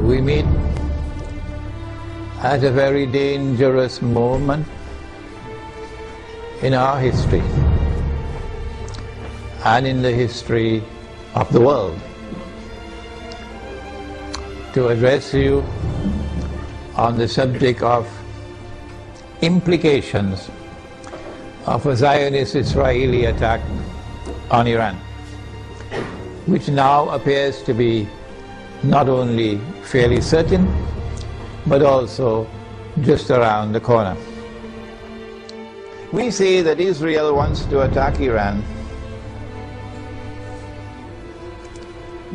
We meet at a very dangerous moment in our history and in the history of the world to address you on the subject of implications of a Zionist Israeli attack on Iran, which now appears to be not only fairly certain, but also just around the corner. We say that Israel wants to attack Iran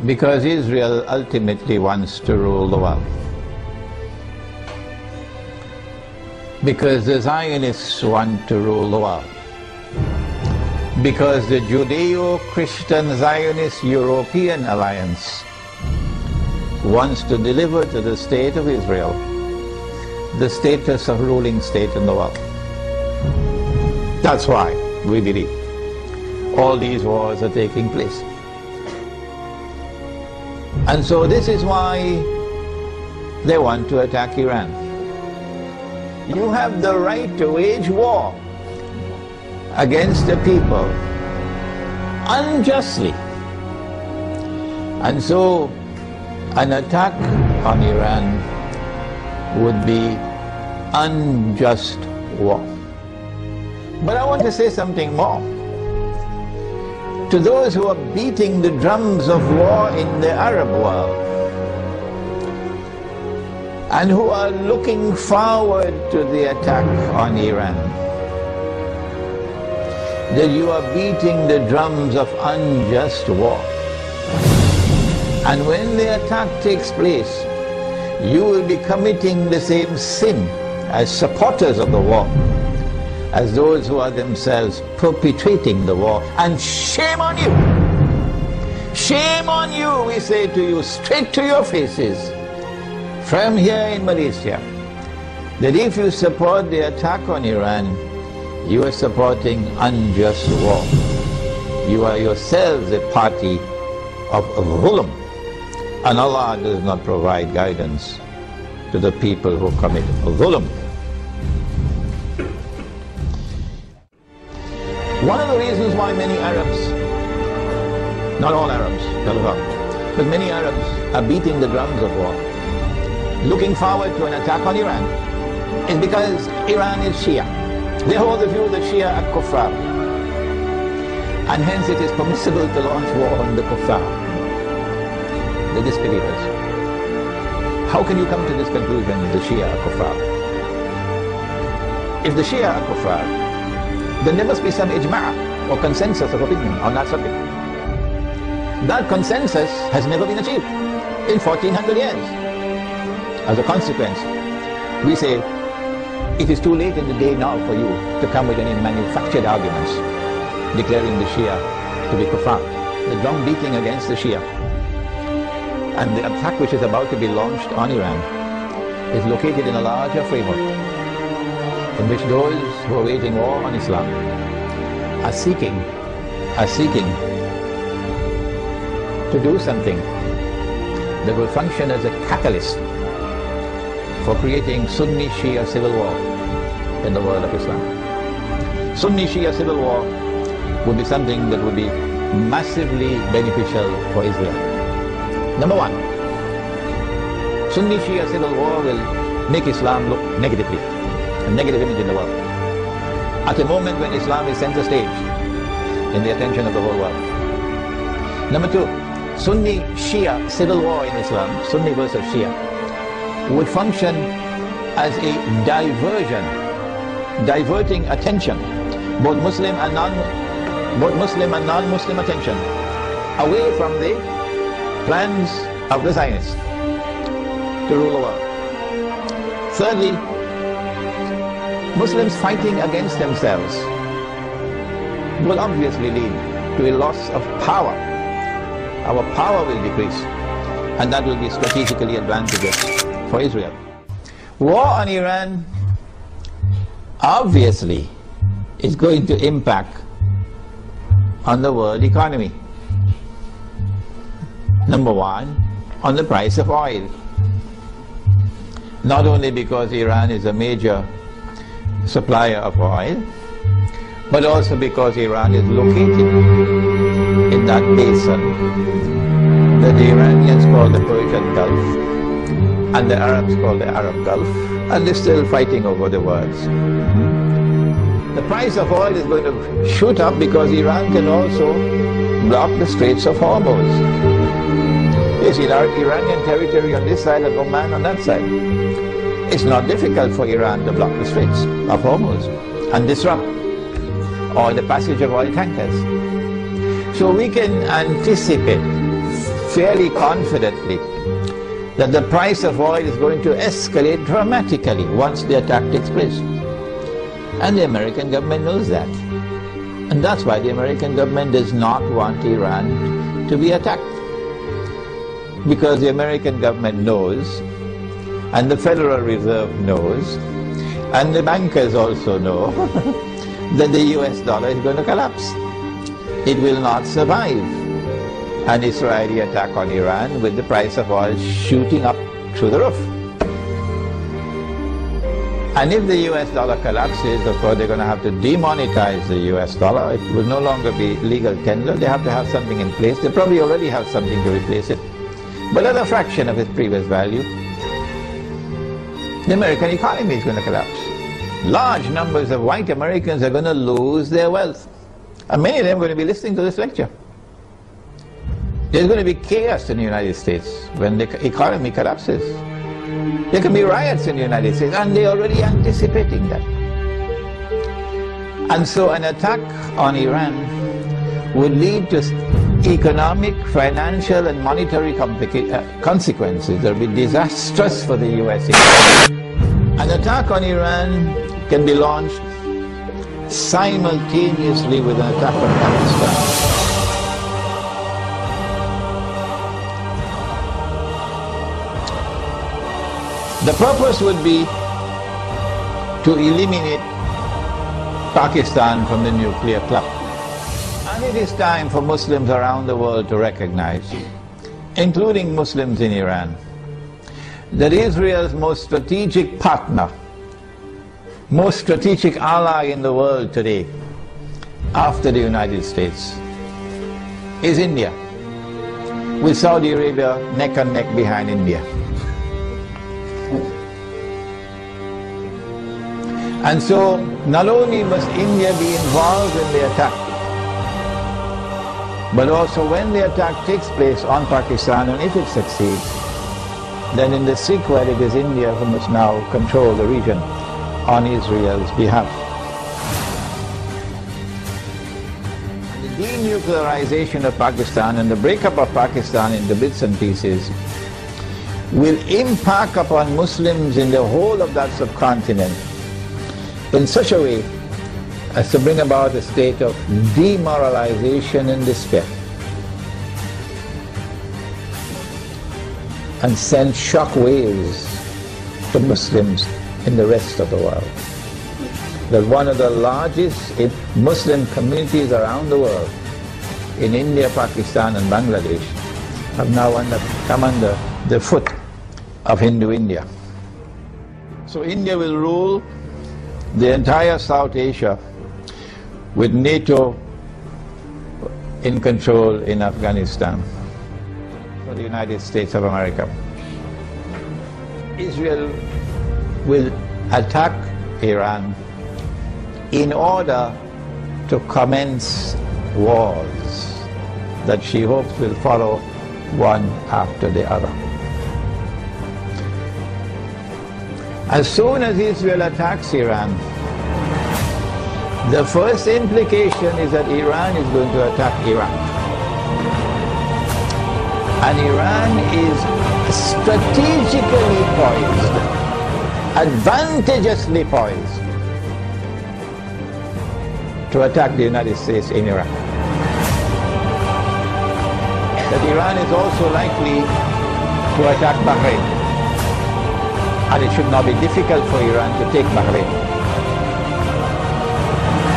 because Israel ultimately wants to rule the world. Because the Zionists want to rule the world. Because the Judeo-Christian Zionist European Alliance wants to deliver to the state of Israel the status of ruling state in the world. That's why we believe all these wars are taking place. And so this is why they want to attack Iran. You have the right to wage war against the people unjustly. And so an attack on Iran would be unjust war. But I want to say something more. To those who are beating the drums of war in the Arab world and who are looking forward to the attack on Iran, that you are beating the drums of unjust war. And when the attack takes place, you will be committing the same sin as supporters of the war, as those who are themselves perpetrating the war. And shame on you! Shame on you, we say to you, straight to your faces, from here in Malaysia, that if you support the attack on Iran, you are supporting unjust war. You are yourselves a party of dhulm. And Allah does not provide guidance to the people who commit dhulm. One of the reasons why many Arabs, not all Arabs, but many Arabs are beating the drums of war, looking forward to an attack on Iran, is because Iran is Shia. They hold the view that Shia are kuffar, and hence it is permissible to launch war on the kuffar, the disbelievers. How can you come to this conclusion, the Shia are kuffar? If the Shia are kuffar, then there must be some ijma' or consensus of opinion on that subject. That consensus has never been achieved in 1400 years. As a consequence, we say it is too late in the day now for you to come with any manufactured arguments declaring the Shia to be kuffar. The drum beating against the Shia and the attack which is about to be launched on Iran is located in a larger framework in which those who are waging war on Islam are seeking to do something that will function as a catalyst for creating Sunni Shia civil war in the world of Islam. Sunni Shia civil war would be something that would be massively beneficial for Israel. Number one, Sunni Shia civil war will make Islam look negatively, a negative image in the world, at a moment when Islam is center stage in the attention of the whole world. Number two, Sunni Shia civil war in Islam, Sunni versus Shia, would function as a diversion, diverting attention, both Muslim and non-Muslim attention, away from the plans of the Zionists to rule the world. Thirdly, Muslims fighting against themselves will obviously lead to a loss of power. Our power will decrease, and that will be strategically advantageous for Israel. War on Iran obviously is going to impact on the world economy. Number one, on the price of oil. not only because Iran is a major supplier of oil, but also because Iran is located in that basin that the Iranians call the Persian Gulf and the Arabs call the Arab Gulf, and they're still fighting over the words. The price of oil is going to shoot up because Iran can also block the Straits of Hormuz. You see, Iranian territory on this side and Oman on that side. It's not difficult for Iran to block the Straits of Hormuz and disrupt or the passage of oil tankers. So we can anticipate fairly confidently that the price of oil is going to escalate dramatically once the attack takes place. And the American government knows that. And that's why the American government does not want Iran to be attacked. Because the American government knows, and the Federal Reserve knows, and the bankers also know, that the US dollar is going to collapse. It will not survive an Israeli attack on Iran with the price of oil shooting up through the roof. And if the US dollar collapses, of course they're going to have to demonetize the US dollar. It will no longer be legal tender. They have to have something in place. They probably already have something to replace it, but at a fraction of its previous value. The American economy is going to collapse. Large numbers of white Americans are going to lose their wealth. And many of them are going to be listening to this lecture. There's going to be chaos in the United States when the economy collapses. There can be riots in the United States, and they're already anticipating that. And so an attack on Iran would lead to economic, financial, and monetary consequences that will be disastrous for the US economy. An attack on Iran can be launched simultaneously with an attack on Pakistan. The purpose would be to eliminate Pakistan from the nuclear club. And it is time for Muslims around the world to recognize, including Muslims in Iran, that Israel's most strategic partner, most strategic ally in the world today, after the United States, is India, with Saudi Arabia neck and neck behind India. And so, not only must India be involved in the attack, but also when the attack takes place on Pakistan, and if it succeeds, then in the sequel it is India who must now control the region on Israel's behalf. The denuclearization of Pakistan and the breakup of Pakistan into bits and pieces will impact upon Muslims in the whole of that subcontinent in such a way as to bring about a state of demoralization and despair, and send shock waves to Muslims in the rest of the world. That one of the largest Muslim communities around the world, in India, Pakistan and Bangladesh, have now come under the foot of Hindu India. So India will rule the entire South Asia with NATO in control in Afghanistan for the United States of America. Israel will attack Iran in order to commence wars that she hopes will follow one after the other. As soon as Israel attacks Iran, the first implication is that Iran is going to attack Iraq. And Iran is strategically poised, advantageously poised, to attack the United States in Iraq. That Iran is also likely to attack Bahrain. And it should not be difficult for Iran to take Bahrain.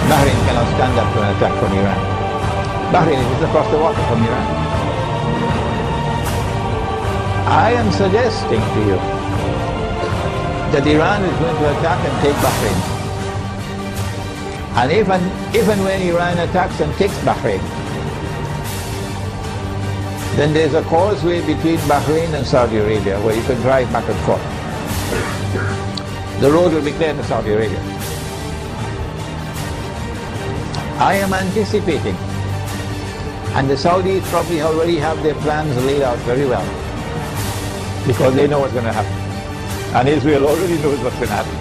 Bahrain cannot stand up to an attack from Iran. Bahrain is across the water from Iran. I am suggesting to you that Iran is going to attack and take Bahrain. And if and when Iran attacks and takes Bahrain, then there's a causeway between Bahrain and Saudi Arabia where you can drive back and forth. The road will be clear to Saudi Arabia. I am anticipating, and the Saudis probably already have their plans laid out very well, because they know what's going to happen. And Israel already knows what's going to happen.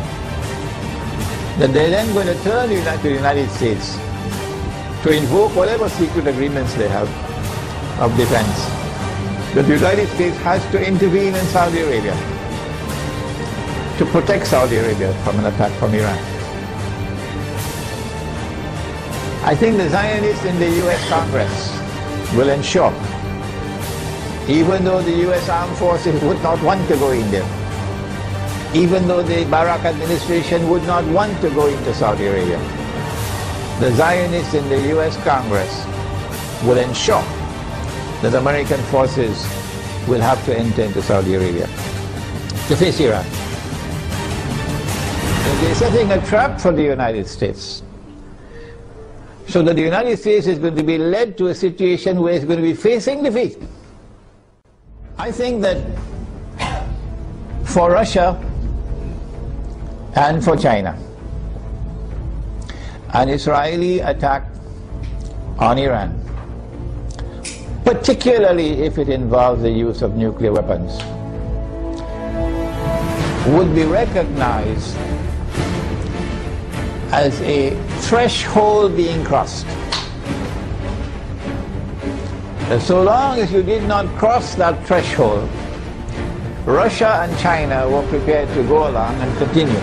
That they're then going to turn to the United States to invoke whatever secret agreements they have of defense. That the United States has to intervene in Saudi Arabia to protect Saudi Arabia from an attack from Iran. I think the Zionists in the US Congress will ensure, even though the US armed forces would not want to go in there, even though the Barak administration would not want to go into Saudi Arabia, the Zionists in the US Congress will ensure that American forces will have to enter into Saudi Arabia to face Iran. They're setting a trap for the United States, so that the United States is going to be led to a situation where it's going to be facing defeat. I think that for Russia and for China, an Israeli attack on Iran, particularly if it involves the use of nuclear weapons, would be recognized as a threshold being crossed. And so long as you did not cross that threshold, Russia and China were prepared to go along and continue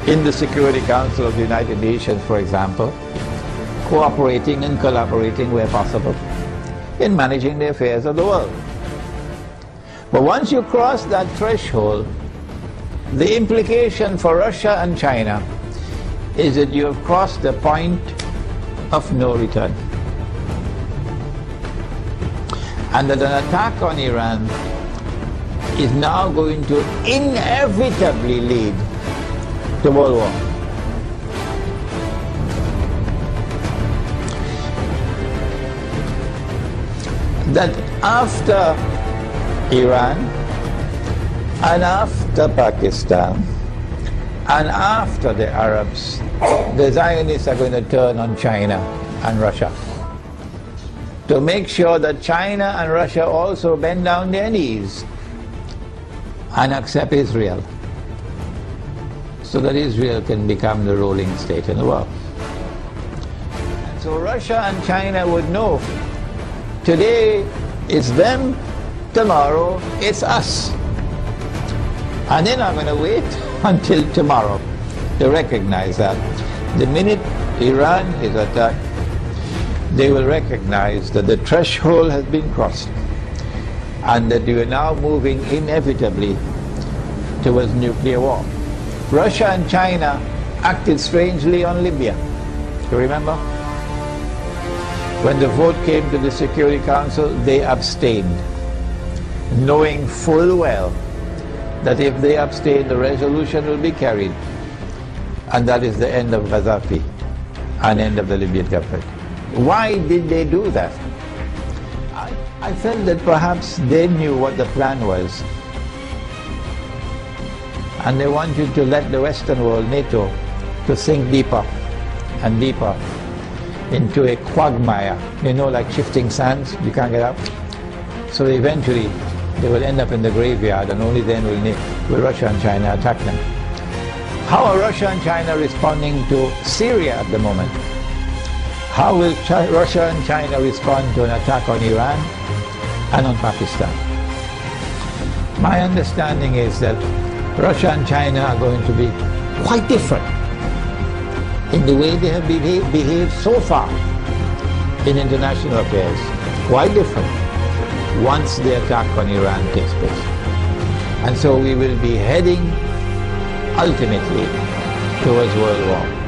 in the Security Council of the United Nations, for example, cooperating and collaborating where possible in managing the affairs of the world. But once you cross that threshold, the implication for Russia and China is that you have crossed the point of no return. And that an attack on Iran is now going to inevitably lead to World War. That after Iran and after Pakistan and after the Arabs, the Zionists are going to turn on China and Russia to make sure that China and Russia also bend down their knees and accept Israel, so that Israel can become the ruling state in the world. And so Russia and China would know, today it's them, tomorrow it's us. And they're not going to wait until tomorrow to recognize that. The minute Iran is attacked, they will recognize that the threshold has been crossed and that we are now moving inevitably towards nuclear war. Russia and China acted strangely on Libya. You remember? When the vote came to the Security Council, they abstained, knowing full well that if they abstain, the resolution will be carried. And that is the end of Gaddafi and end of the Libyan government. Why did they do that? I felt that perhaps they knew what the plan was. And they wanted to let the Western world, NATO, to sink deeper and deeper into a quagmire, you know, like shifting sands, you can't get up. So eventually they will end up in the graveyard, and only then will Russia and China attack them. How are Russia and China responding to Syria at the moment? How will Russia and China respond to an attack on Iran and on Pakistan? My understanding is that Russia and China are going to be quite different in the way they have behaved so far in international affairs. Quite different once the attack on Iran takes place. And so we will be heading ultimately towards World War.